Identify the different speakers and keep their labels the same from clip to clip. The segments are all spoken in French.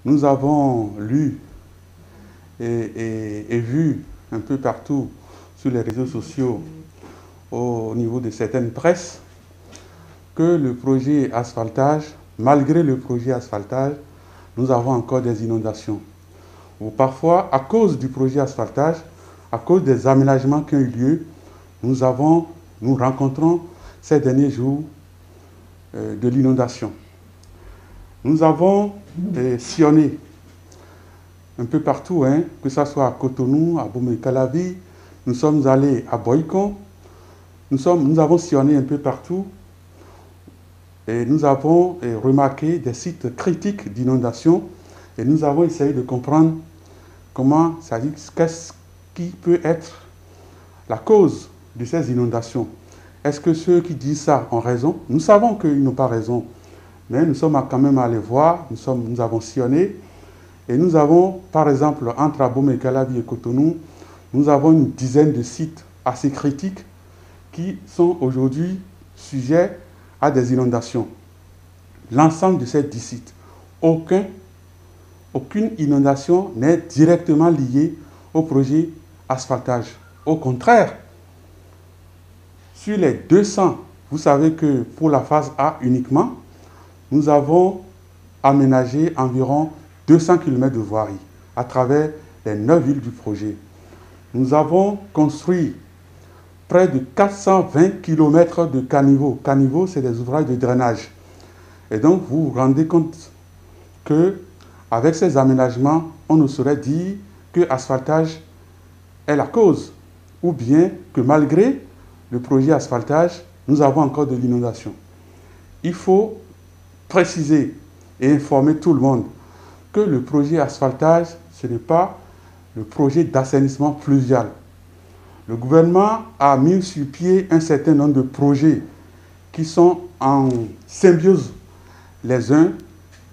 Speaker 1: Nous avons lu et vu un peu partout sur les réseaux sociaux, au niveau de certaines presses, que le projet asphaltage, malgré le projet asphaltage, nous avons encore des inondations. Ou parfois, à cause du projet asphaltage, à cause des aménagements qui ont eu lieu, nous rencontrons ces derniers jours de l'inondation. Nous avons sillonné un peu partout, que ce soit à Cotonou, à Boumé-Calavi, nous sommes allés à Boycon, nous avons sillonné un peu partout et nous avons remarqué des sites critiques d'inondation et nous avons essayé de comprendre qu'est-ce qui peut être la cause de ces inondations. Est-ce que ceux qui disent ça ont raison? Nous savons qu'ils n'ont pas raison, mais nous sommes quand même allés voir, nous avons sillonné, et nous avons, par exemple, entre Abomey-Calavi et Cotonou, nous avons une dizaine de sites assez critiques qui sont aujourd'hui sujets à des inondations. L'ensemble de ces 10 sites, aucune inondation n'est directement liée au projet asphaltage. Au contraire, sur les 200, vous savez que pour la phase A uniquement, nous avons aménagé environ 200 km de voirie à travers les 9 villes du projet. Nous avons construit près de 420 km de caniveaux. Caniveaux, c'est des ouvrages de drainage. Et donc, vous vous rendez compte qu'avec ces aménagements, on ne saurait dire que l'asphaltage est la cause, ou bien que malgré le projet asphaltage, nous avons encore de l'inondation. Il faut préciser et informer tout le monde que le projet asphaltage, ce n'est pas le projet d'assainissement pluvial. Le gouvernement a mis sur pied un certain nombre de projets qui sont en symbiose les uns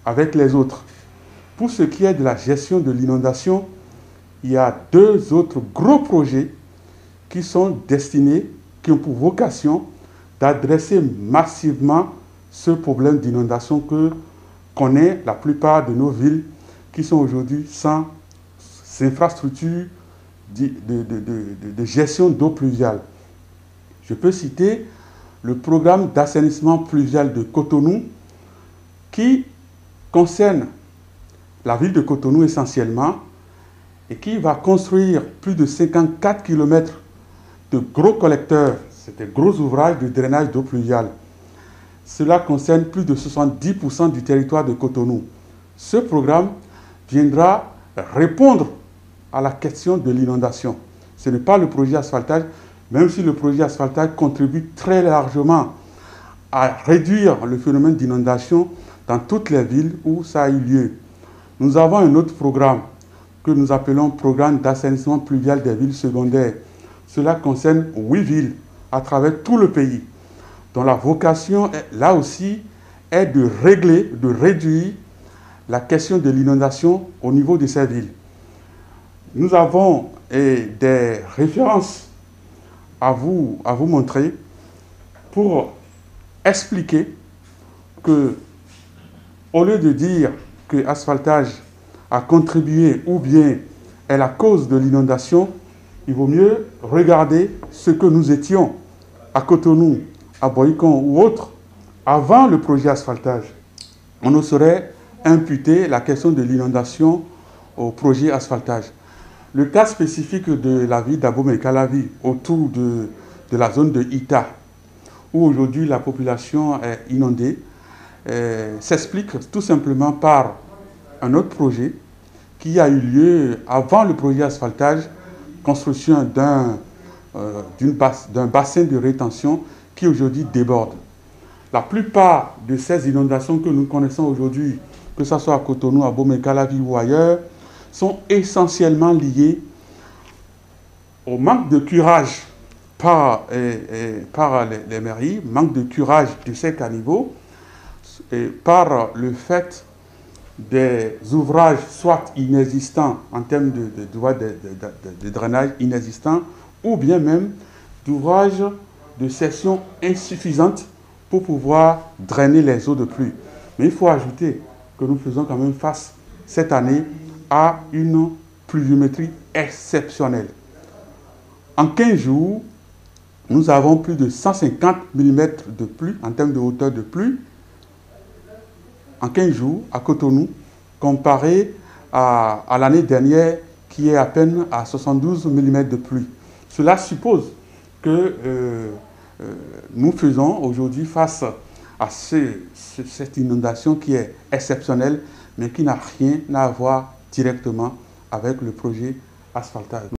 Speaker 1: avec les autres. Pour ce qui est de la gestion de l'inondation, il y a 2 autres gros projets qui sont destinés, qui ont pour vocation d'adresser massivement ce problème d'inondation que connaît la plupart de nos villes qui sont aujourd'hui sans infrastructures de gestion d'eau pluviale. Je peux citer le programme d'assainissement pluvial de Cotonou qui concerne la ville de Cotonou essentiellement et qui va construire plus de 54 km de gros collecteurs, c'est des gros ouvrages de drainage d'eau pluviale. Cela concerne plus de 70% du territoire de Cotonou. Ce programme viendra répondre à la question de l'inondation. Ce n'est pas le projet asphaltage, même si le projet asphaltage contribue très largement à réduire le phénomène d'inondation dans toutes les villes où ça a eu lieu. Nous avons un autre programme que nous appelons programme d'assainissement pluvial des villes secondaires. Cela concerne 8 villes à travers tout le pays, dont la vocation, là aussi, est de régler, de réduire la question de l'inondation au niveau de ces villes. Nous avons des références à vous montrer pour expliquer que, au lieu de dire que l'asphaltage a contribué ou bien est la cause de l'inondation, il vaut mieux regarder ce que nous étions à Cotonou, à Boycon ou autres, avant le projet asphaltage. On ne saurait imputer la question de l'inondation au projet asphaltage. Le cas spécifique de la ville d'Abomey-Calavi, autour de la zone de Ita, où aujourd'hui la population est inondée, s'explique tout simplement par un autre projet qui a eu lieu avant le projet asphaltage, construction d'un bassin de rétention qui aujourd'hui déborde. La plupart de ces inondations que nous connaissons aujourd'hui, que ce soit à Cotonou, à Boumé-Calavi ou ailleurs, sont essentiellement liées au manque de curage par les mairies, manque de curage de ces caniveaux, et par le fait des ouvrages soit inexistants en termes de drainage inexistants, ou bien même d'ouvrages de section insuffisante pour pouvoir drainer les eaux de pluie. Mais il faut ajouter que nous faisons quand même face cette année a une pluviométrie exceptionnelle. En 15 jours, nous avons plus de 150 mm de pluie en termes de hauteur de pluie. En 15 jours à Cotonou, comparé à l'année dernière qui est à peine à 72 mm de pluie. Cela suppose que nous faisons aujourd'hui face à cette inondation qui est exceptionnelle, mais qui n'a rien à voir directement avec le projet asphaltage.